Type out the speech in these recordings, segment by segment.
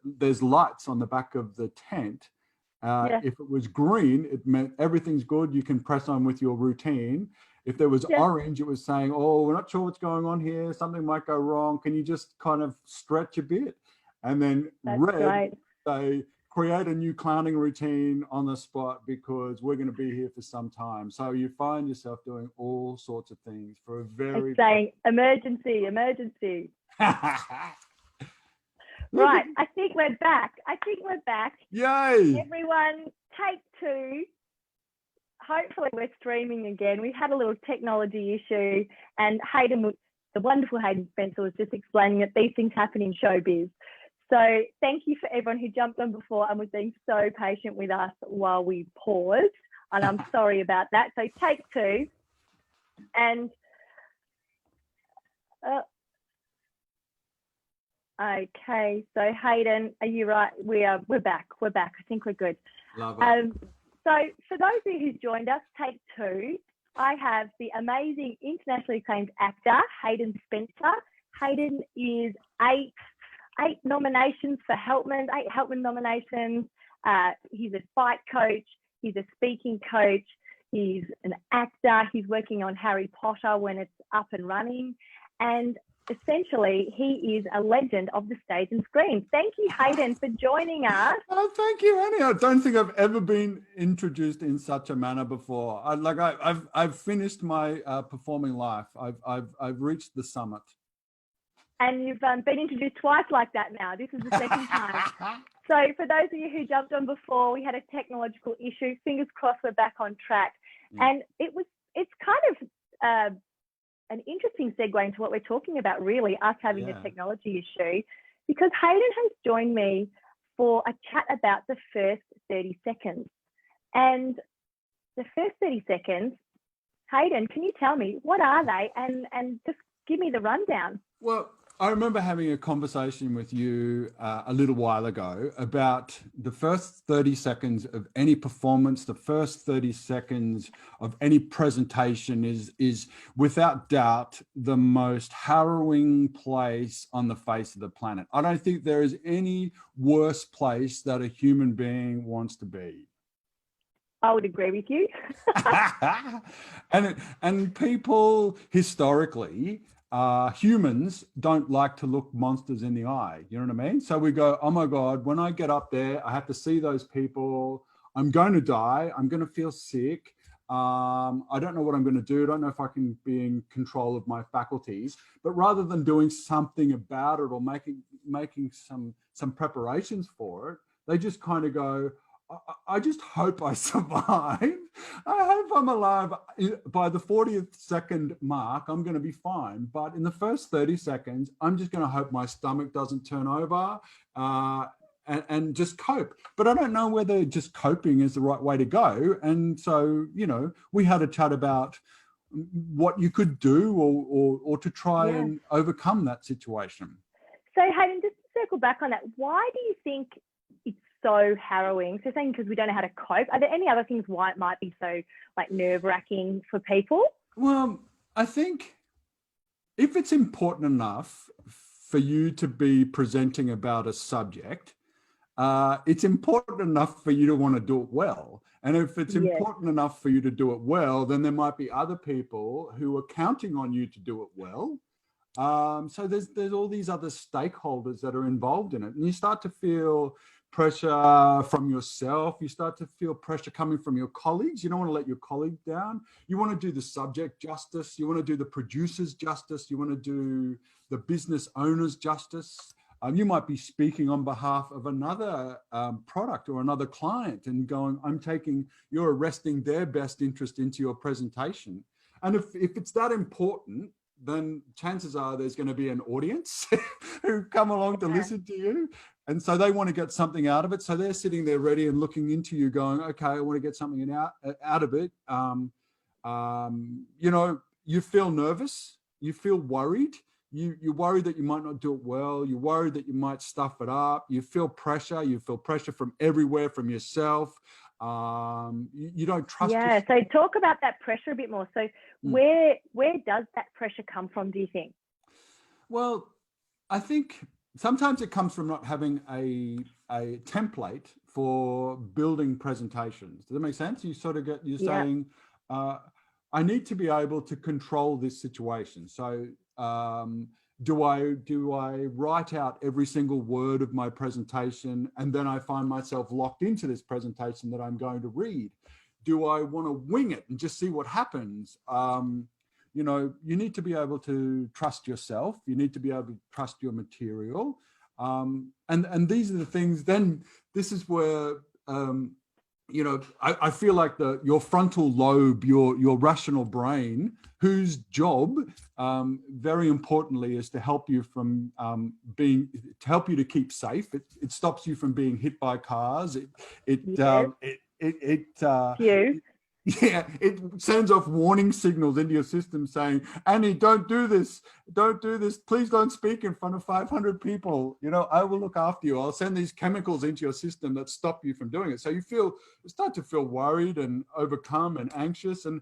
there's lights on the back of the tent. If it was green, it meant everything's good. You can press on with your routine. If there was orange, it was saying, oh, we're not sure what's going on here. Something might go wrong. Can you just kind of stretch a bit? And then red, they create a new clowning routine on the spot because we're going to be here for some time. So you find yourself doing all sorts of things for a very... It's saying emergency, emergency. Right, I think we're back. Yay! Everyone, take 2. Hopefully we're streaming again. We had a little technology issue, and Hayden, the wonderful Hayden Spencer, was just explaining that these things happen in showbiz. So thank you for everyone who jumped on before and was being so patient with us while we paused. And I'm sorry about that. So take 2. And okay, so Hayden, are you right? We're back. I think we're good. Love it. So for those of you who joined us, take 2. I have the amazing internationally acclaimed actor, Hayden Spencer. Hayden is 8 nominations for Helpman, 8 Helpman nominations. He's a fight coach. He's a speaking coach. He's an actor. He's working on Harry Potter when it's up and running. And essentially, he is a legend of the stage and screen. Thank you, Hayden, for joining us. Oh, thank you, Annie. I don't think I've ever been introduced in such a manner before. I've finished my performing life. I've reached the summit. And you've been introduced twice like that now. This is the second time. So for those of you who jumped on before, we had a technological issue. Fingers crossed we're back on track. And it's kind of an interesting segue into what we're talking about, really, us having a technology issue, because Hayden has joined me for a chat about the first 30 seconds. And the first 30 seconds, Hayden, can you tell me, what are they? And just give me the rundown. Well, I remember having a conversation with you a little while ago about the first 30 seconds of any performance, the first 30 seconds of any presentation is without doubt the most harrowing place on the face of the planet. I don't think there is any worse place that a human being wants to be. I would agree with you. and people historically, humans don't like to look monsters in the eye. You know what I mean? So we go, oh my God, when I get up there, I have to see those people. I'm going to die. I'm going to feel sick. I don't know what I'm going to do. I don't know if I can be in control of my faculties. But rather than doing something about it or making some preparations for it, they just kind of go, I just hope I survive. I hope I'm alive. By the 40th second mark, I'm going to be fine. But in the first 30 seconds, I'm just going to hope my stomach doesn't turn over and just cope. But I don't know whether just coping is the right way to go. And so, you know, we had a chat about what you could do or to try and overcome that situation. So Hayden, just to circle back on that, why do you think it's so harrowing? So saying because we don't know how to cope, are there any other things why it might be so like nerve-wracking for people? Well, I think if it's important enough for you to be presenting about a subject, it's important enough for you to want to do it well. And if it's important enough for you to do it well, then there might be other people who are counting on you to do it well. So there's all these other stakeholders that are involved in it, and you start to feel pressure from yourself. You start to feel pressure coming from your colleagues. You don't want to let your colleague down. You want to do the subject justice. You want to do the producers justice. You want to do the business owners justice. You might be speaking on behalf of another product or another client and going, you're arresting their best interest into your presentation. And if it's that important, then chances are there's going to be an audience who come along to listen to you. And so they want to get something out of it. So they're sitting there ready and looking into you going, okay, I want to get something out of it. You know, you feel nervous, you feel worried. You're worried that you might not do it well. You're worried that you might stuff it up. You feel pressure. You feel pressure from everywhere, from yourself. You don't trust yourself. So talk about that pressure a bit more. So where does that pressure come from, do you think? Well, I think sometimes it comes from not having a template for building presentations. Does that make sense? You sort of you're saying, I need to be able to control this situation. So do I write out every single word of my presentation, and then I find myself locked into this presentation that I'm going to read? Do I want to wing it and just see what happens? You know, you need to be able to trust yourself. You need to be able to trust your material. And these are the things, then this is where, you know, I feel like your frontal lobe, your rational brain, whose job, very importantly, is to help you from to help you to keep safe. It stops you from being hit by cars. Yeah, it sends off warning signals into your system saying, Annie, don't do this. Don't do this. Please don't speak in front of 500 people. You know, I will look after you. I'll send these chemicals into your system that stop you from doing it. So you start to feel worried and overcome and anxious. And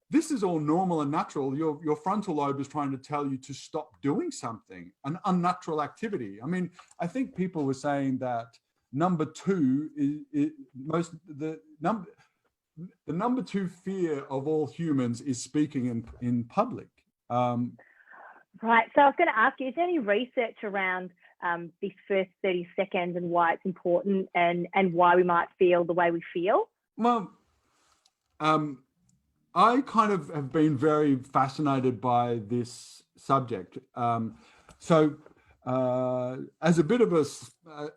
this is all normal and natural. Your frontal lobe is trying to tell you to stop doing something, an unnatural activity. I mean, I think people were saying that number two the number two fear of all humans is speaking in public. Right. So I was going to ask you, is there any research around this first 30 seconds and why it's important and why we might feel the way we feel? Well, I kind of have been very fascinated by this subject. As a bit of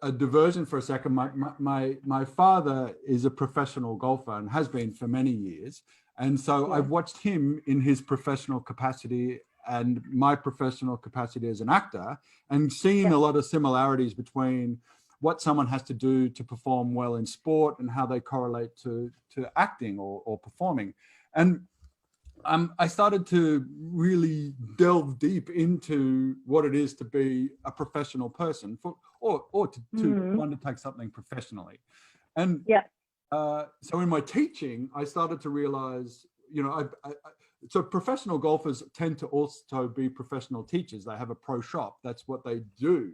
a diversion for a second, my father is a professional golfer and has been for many years. And so I've watched him in his professional capacity and my professional capacity as an actor, and seen a lot of similarities between what someone has to do to perform well in sport and how they correlate to acting or performing. And I started to really delve deep into what it is to be a professional person or to undertake something professionally. And so in my teaching, I started to realize, you know, so professional golfers tend to also be professional teachers. They have a pro shop. That's what they do.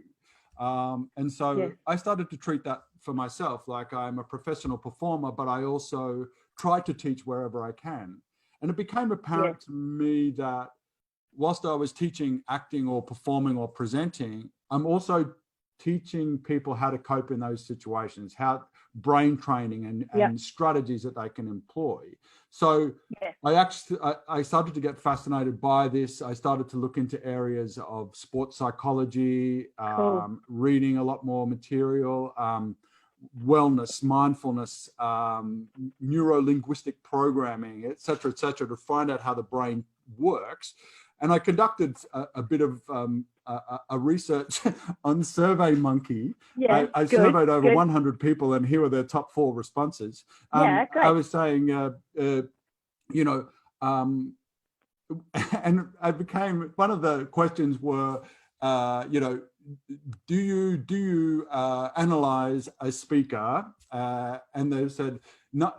And so I started to treat that for myself, like I'm a professional performer, but I also try to teach wherever I can. And it became apparent to me that whilst I was teaching acting or performing or presenting, I'm also teaching people how to cope in those situations, how brain training and strategies that they can employ. So I started to get fascinated by this. I started to look into areas of sports psychology, reading a lot more material, wellness, mindfulness, neuro-linguistic programming, et cetera, to find out how the brain works. And I conducted a bit of a research on SurveyMonkey. I surveyed over 100 people, and here were their top 4 responses. I was saying, you know, and I became, one of the questions were, you know, do you analyze a speaker? And they said, no,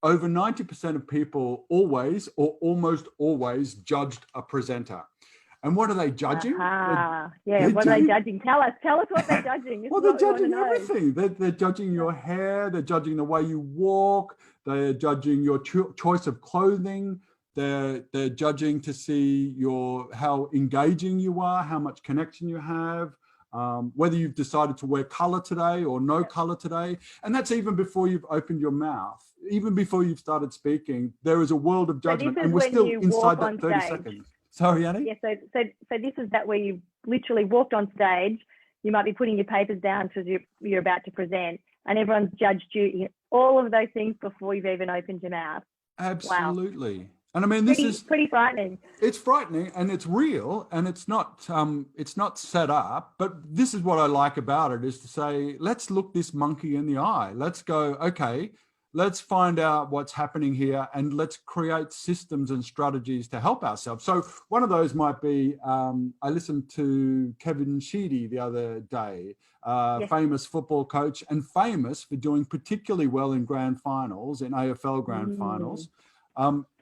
over 90% of people always or almost always judged a presenter. And what are they judging? What are they judging? Tell us what they're judging. Well, they're judging everything. They're judging your hair. They're judging the way you walk. They're judging your choice of clothing. They're judging to see how engaging you are, how much connection you have, whether you've decided to wear color today or no color today. And that's even before you've opened your mouth. Even before you've started speaking, there is a world of judgment, and we're still inside that 30 seconds. Sorry, Annie? Yeah, so this is that where you literally walked on stage. You might be putting your papers down because you're about to present, and everyone's judged you, all of those things before you've even opened your mouth. Absolutely. Wow. And I mean, this is pretty frightening. It's frightening, and it's real, and it's not set up. But this is what I like about it, is to say, let's look this monkey in the eye. Let's go, okay, let's find out what's happening here, and let's create systems and strategies to help ourselves. So one of those might be, I listened to Kevin Sheedy the other day, famous football coach, and famous for doing particularly well in grand finals, in AFL grand finals.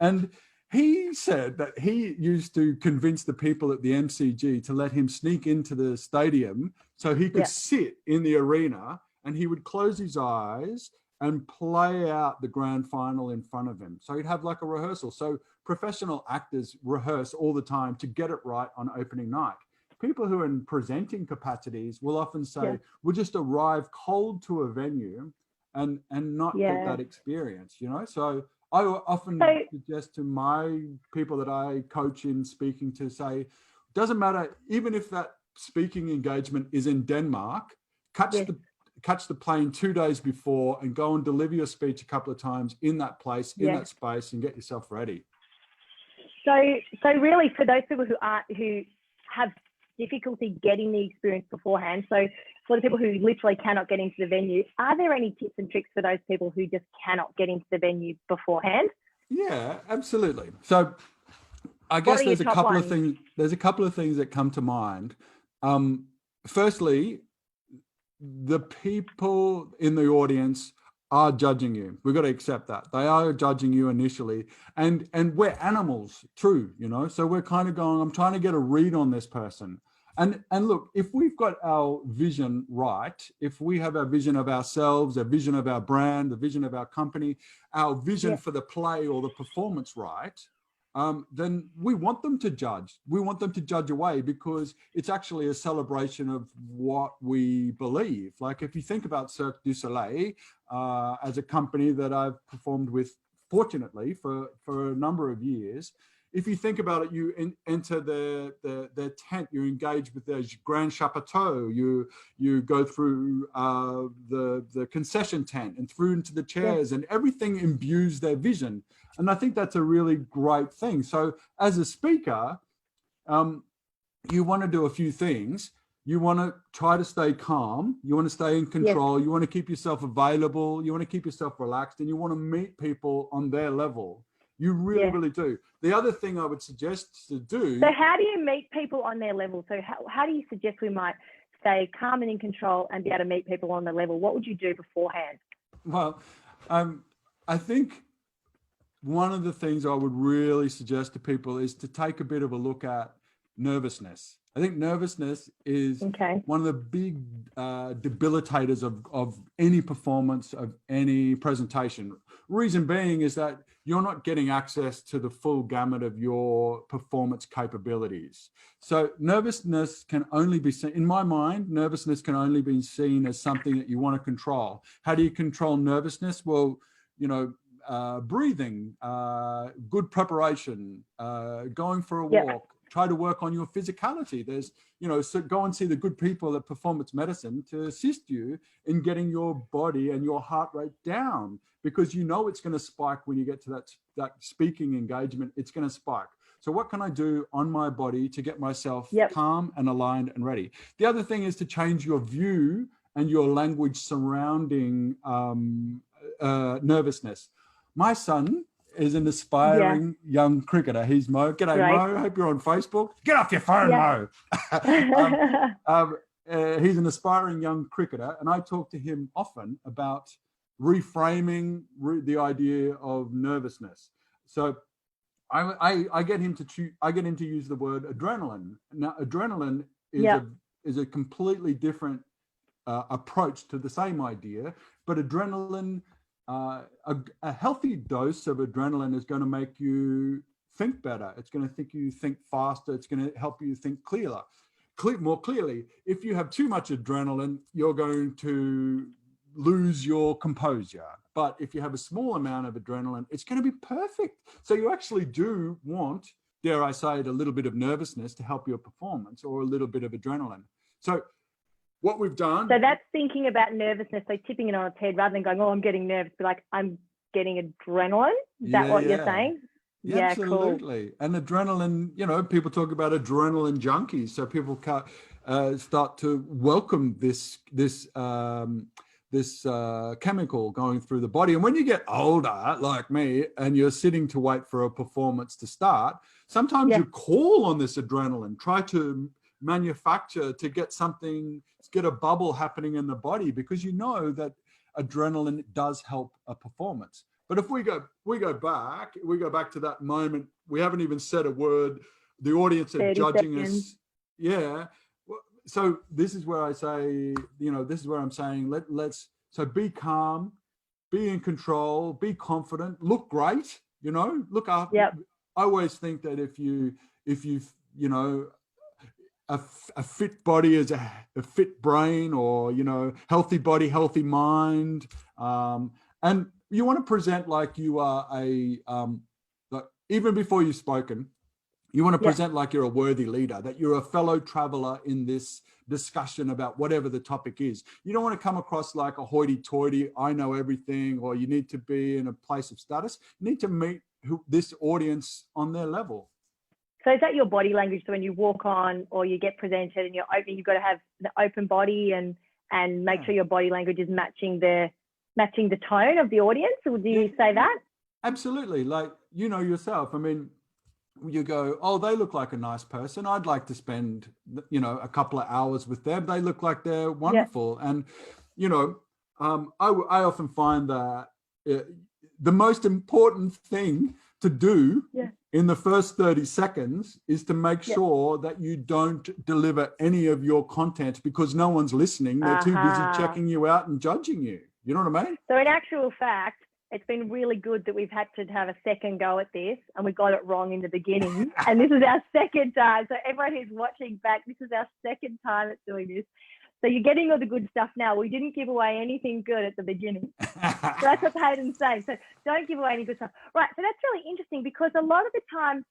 And he said that he used to convince the people at the MCG to let him sneak into the stadium so he could sit in the arena, and he would close his eyes and play out the grand final in front of him. So he'd have like a rehearsal. So professional actors rehearse all the time to get it right on opening night. People who are in presenting capacities will often say, we'll just arrive cold to a venue and not get that experience, you know? So I often suggest to my people that I coach in speaking to say, doesn't matter, even if that speaking engagement is in Denmark, catch the plane 2 days before and go and deliver your speech a couple of times in that place, in that space, and get yourself ready. So really, for those people who have difficulty getting the experience beforehand, so for the people who literally cannot get into the venue, are there any tips and tricks for those people who just cannot get into the venue beforehand? Yeah, absolutely. So I guess there's a couple of things. There's a couple of things that come to mind. Firstly, the people in the audience are judging you. We've got to accept that. They are judging you initially. And we're animals, true, you know, so we're kind of going, I'm trying to get a read on this person. And look, if we've got our vision right, if we have our vision of ourselves, a vision of our brand, the vision of our company, our vision for the play or the performance right, then we want them to judge. We want them to judge away because it's actually a celebration of what we believe. Like if you think about Cirque du Soleil as a company that I've performed with, fortunately, for a number of years, if you think about it, you enter their tent, you engage with their grand chapiteau, you go through the concession tent and through into the chairs, and everything imbues their vision. And I think that's a really great thing. So as a speaker, you want to do a few things. You want to try to stay calm. You want to stay in control. You want to keep yourself available. You want to keep yourself relaxed, and you want to meet people on their level. You really, really do. The other thing I would suggest to do. So how do you meet people on their level? So how do you suggest we might stay calm and in control and be able to meet people on their level? What would you do beforehand? Well, I think one of the things I would really suggest to people is to take a bit of a look at nervousness. I think nervousness is one of the big debilitators of any performance, of any presentation. Reason being is that you're not getting access to the full gamut of your performance capabilities. So nervousness can only be seen, in my mind, nervousness can only be seen as something that you want to control. How do you control nervousness? Well, you know, breathing, good preparation, going for a walk, try to work on your physicality. There's, you know, so go and see the good people at Performance Medicine to assist you in getting your body and your heart rate down, because you know it's going to spike when you get to that speaking engagement. It's going to spike. So what can I do on my body to get myself calm and aligned and ready? The other thing is to change your view and your language surrounding nervousness. My son is an aspiring young cricketer. He's Mo. G'day, Mo. Hope you're on Facebook. Get off your phone, Mo. He's an aspiring young cricketer, and I talk to him often about reframing the idea of nervousness. So I get him to use the word adrenaline. Now, adrenaline is a completely different approach to the same idea, but adrenaline. A healthy dose of adrenaline is going to make you think better. It's going to think faster. It's going to help you think more clearly. If you have too much adrenaline, you're going to lose your composure. But if you have a small amount of adrenaline, it's going to be perfect. So you actually do want, dare I say it, a little bit of nervousness to help your performance, or a little bit of adrenaline. So what we've done. So that's thinking about nervousness, so tipping it on its head rather than going, oh, I'm getting nervous, but like, I'm getting adrenaline. Is that what you're saying? Yeah, absolutely. Cool. And adrenaline, you know, people talk about adrenaline junkies. So people start to welcome this chemical going through the body. And when you get older, like me, and you're sitting to wait for a performance to start, sometimes you call on this adrenaline, try to manufacture to get a bubble happening in the body, because you know that adrenaline does help a performance. But if we go back to that moment, we haven't even said a word. The audience are judging us. Yeah. So this is where I say, this is where I'm saying, so be calm, be in control, be confident, look great, look up. Yep. I always think that if you a fit body is a fit brain, or healthy body, healthy mind, and you want to present like you are like, even before you've spoken, you want to present like you're a worthy leader, that you're a fellow traveler in this discussion about whatever the topic is. You don't want to come across like a hoity-toity, I know everything, or you need to be in a place of status. You need to meet this audience on their level. So is that your body language? So when you walk on or you get presented and you're opening, you've got to have the open body and make sure your body language is matching the tone of the audience? Or do you say that? Absolutely. Like, yourself. I mean, you go, oh, they look like a nice person. I'd like to spend, a couple of hours with them. They look like they're wonderful. Yeah. And, I often find that the most important thing to do in the first 30 seconds is to make sure that you don't deliver any of your content, because no one's listening. They're too busy checking you out and judging you. You know what I mean? So in actual fact, it's been really good that we've had to have a second go at this, and we got it wrong in the beginning. And this is our second time. So everyone who's watching back, this is our second time at doing this. So you're getting all the good stuff now. We didn't give away anything good at the beginning. So that's what Hayden's saying. So don't give away any good stuff. Right. So that's really interesting, because a lot of the time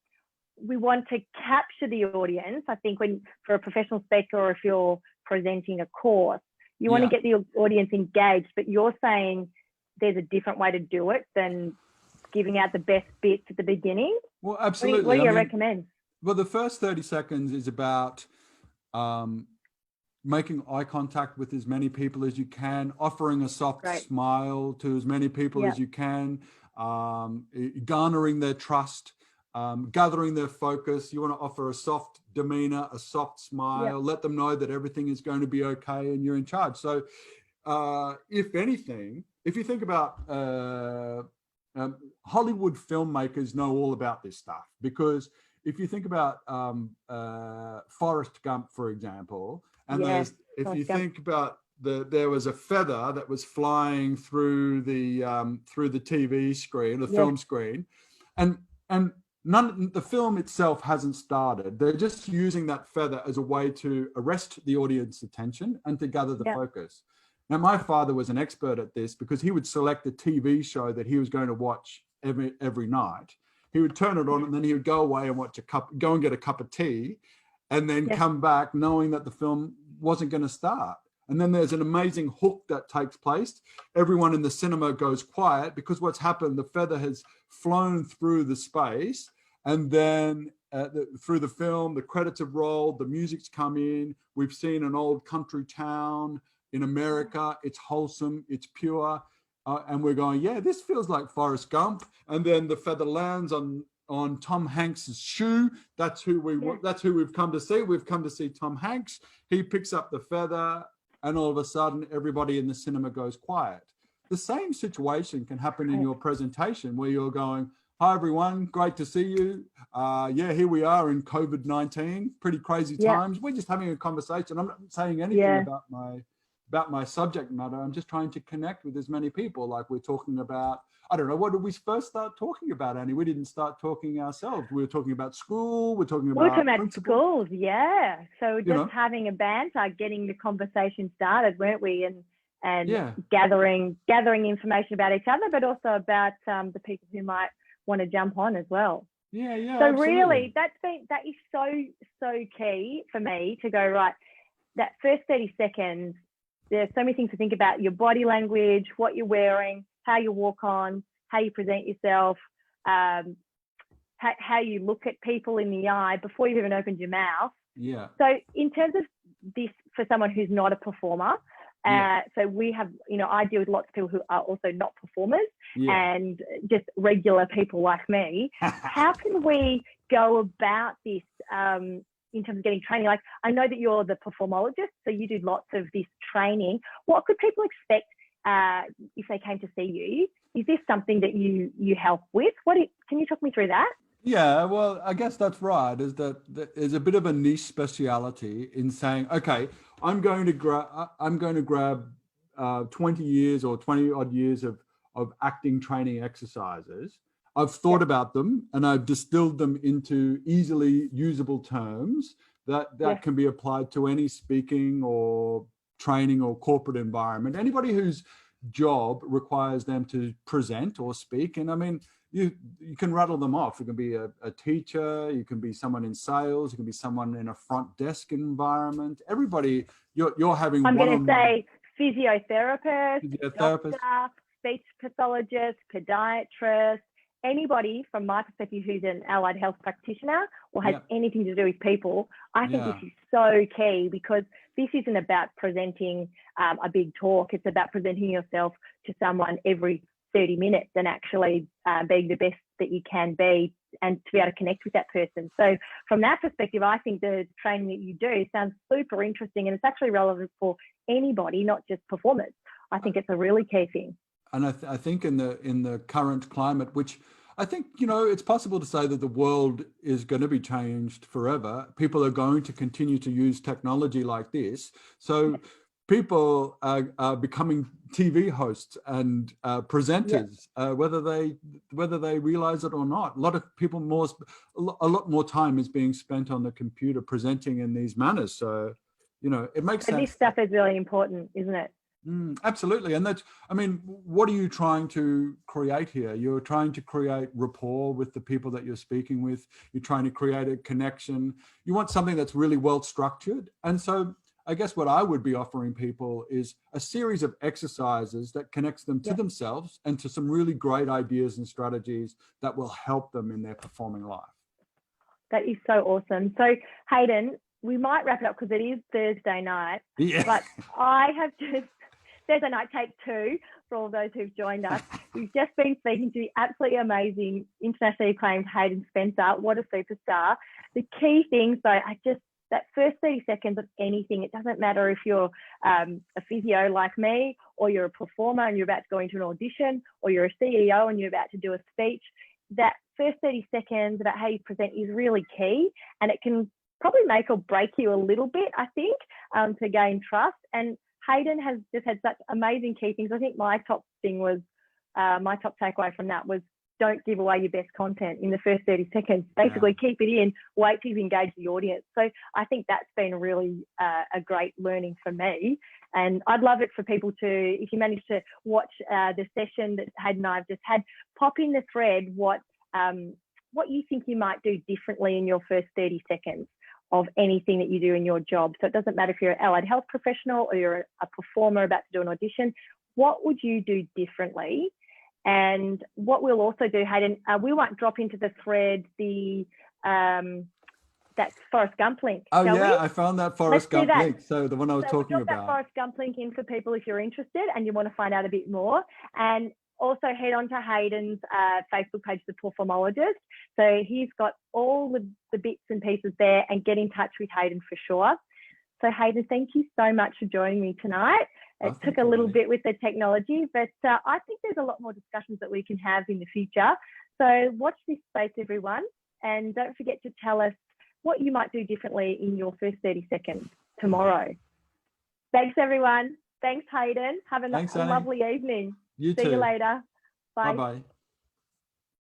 we want to capture the audience. I think for a professional speaker, or if you're presenting a course, you want to get the audience engaged, but you're saying there's a different way to do it than giving out the best bits at the beginning. Well, absolutely. What do you recommend? Well, the first 30 seconds is about making eye contact with as many people as you can, offering a soft smile to as many people as you can, garnering their trust, gathering their focus. You want to offer a soft demeanor, a soft smile, let them know that everything is going to be okay and you're in charge. So if anything, if you think about Hollywood filmmakers know all about this stuff, because if you think about Forrest Gump, for example, and if you think about there was a feather that was flying through the TV screen, the film screen, and the film itself hasn't started. They're just using that feather as a way to arrest the audience's attention and to gather the focus. Now, my father was an expert at this, because he would select a TV show that he was going to watch every night. He would turn it on, and then he would go away and go and get a cup of tea, and then come back knowing that the film wasn't going to start. And then there's an amazing hook that takes place. Everyone in the cinema goes quiet, because what's happened, the feather has flown through the space, and then through the film, the credits have rolled, the music's come in. We've seen an old country town in America. It's wholesome, it's pure. And we're going, this feels like Forrest Gump. And then the feather lands on Tom Hanks's shoe. That's who we've come to see. We've come to see Tom Hanks. He picks up the feather, and all of a sudden everybody in the cinema goes quiet. The same situation can happen in your presentation, where you're going, hi everyone, great to see you. Here we are in COVID-19, pretty crazy times. We're just having a conversation. I'm not saying anything about my subject matter. I'm just trying to connect with as many people. Like, we're talking about, I don't know, what did we first start talking about, Annie? We didn't start talking ourselves. We were talking about school. We're talking about schools, So just having a banter, getting the conversation started, weren't we? And gathering information about each other, but also about the people who might want to jump on as well. So absolutely. Really, that is so key for me to go, right, that first 30 seconds, there's so many things to think about: your body language, what you're wearing, how you walk on, how you present yourself, how you look at people in the eye before you've even opened your mouth. So in terms of this, for someone who's not a performer, so we have, I deal with lots of people who are also not performers and just regular people like me. How can we go about this in terms of getting training? Like, I know that you're the performologist, so you do lots of this training. What could people expect if they came to see you? Is this something that you help with? Can you talk me through that? Yeah, well, I guess that's right. Is that there's a bit of a niche speciality in saying, okay, I'm going to grab 20 years or 20 odd years of acting training exercises. I've thought about them and I've distilled them into easily usable terms that can be applied to any speaking or training or corporate environment. Anybody whose job requires them to present or speak. And I mean, you can rattle them off. You can be a teacher, you can be someone in sales, you can be someone in a front desk environment. Everybody, you're having I'm going to one-on-one. say physiotherapist, doctor, speech pathologist, podiatrist, anybody from my perspective who's an allied health practitioner or has anything to do with people. I think this is so key, because this isn't about presenting a big talk. It's about presenting yourself to someone every 30 minutes and actually being the best that you can be, and to be able to connect with that person. So from that perspective, I think the training that you do sounds super interesting, and it's actually relevant for anybody, not just performers. I think it's a really key thing. And I think in the current climate, which I think, it's possible to say that the world is going to be changed forever. People are going to continue to use technology like this. So people are becoming TV hosts and presenters, whether they realize it or not. A lot of people a lot more time is being spent on the computer presenting in these manners. So, it makes sense. This stuff is really important, isn't it? Absolutely. And what are you trying to create here? You're trying to create rapport with the people that you're speaking with. You're trying to create a connection. You want something that's really well structured. And so I guess what I would be offering people is a series of exercises that connects them to themselves and to some really great ideas and strategies that will help them in their performing life. That is so awesome. So Hayden, we might wrap it up because it is Thursday night, but I have just Thursday night take 2 for all those who've joined us. We've just been speaking to the absolutely amazing, internationally acclaimed Hayden Spencer. What a superstar. The key things, though, that first 30 seconds of anything, it doesn't matter if you're a physio like me, or you're a performer and you're about to go into an audition, or you're a CEO and you're about to do a speech. That first 30 seconds about how you present is really key, and it can probably make or break you a little bit, I think, to gain trust. And Hayden has just had such amazing key things. I think my top takeaway from that was, don't give away your best content in the first 30 seconds. Basically, keep it in, wait till you've engaged the audience. So I think that's been really a great learning for me. And I'd love it for people to, if you manage to watch the session that Hayden and I have just had, pop in the thread what you think you might do differently in your first 30 seconds of anything that you do in your job. So it doesn't matter if you're an allied health professional or you're a performer about to do an audition. What would you do differently? And what we'll also do, Hayden, we won't drop into the thread that Forrest Gump link. Oh yeah, I found that Forrest Gump link. So the one I was talking we'll about. That Forrest Gump link in for people if you're interested and you want to find out a bit more. And also head on to Hayden's Facebook page, The Performologist. So he's got all the bits and pieces there, and get in touch with Hayden for sure. So Hayden, thank you so much for joining me tonight. It took a little bit with the technology, but I think there's a lot more discussions that we can have in the future. So watch this space, everyone, and don't forget to tell us what you might do differently in your first 30 seconds tomorrow. Thanks, everyone. Thanks, Hayden. Have a lovely evening. You too. See you later. Bye. Bye-bye.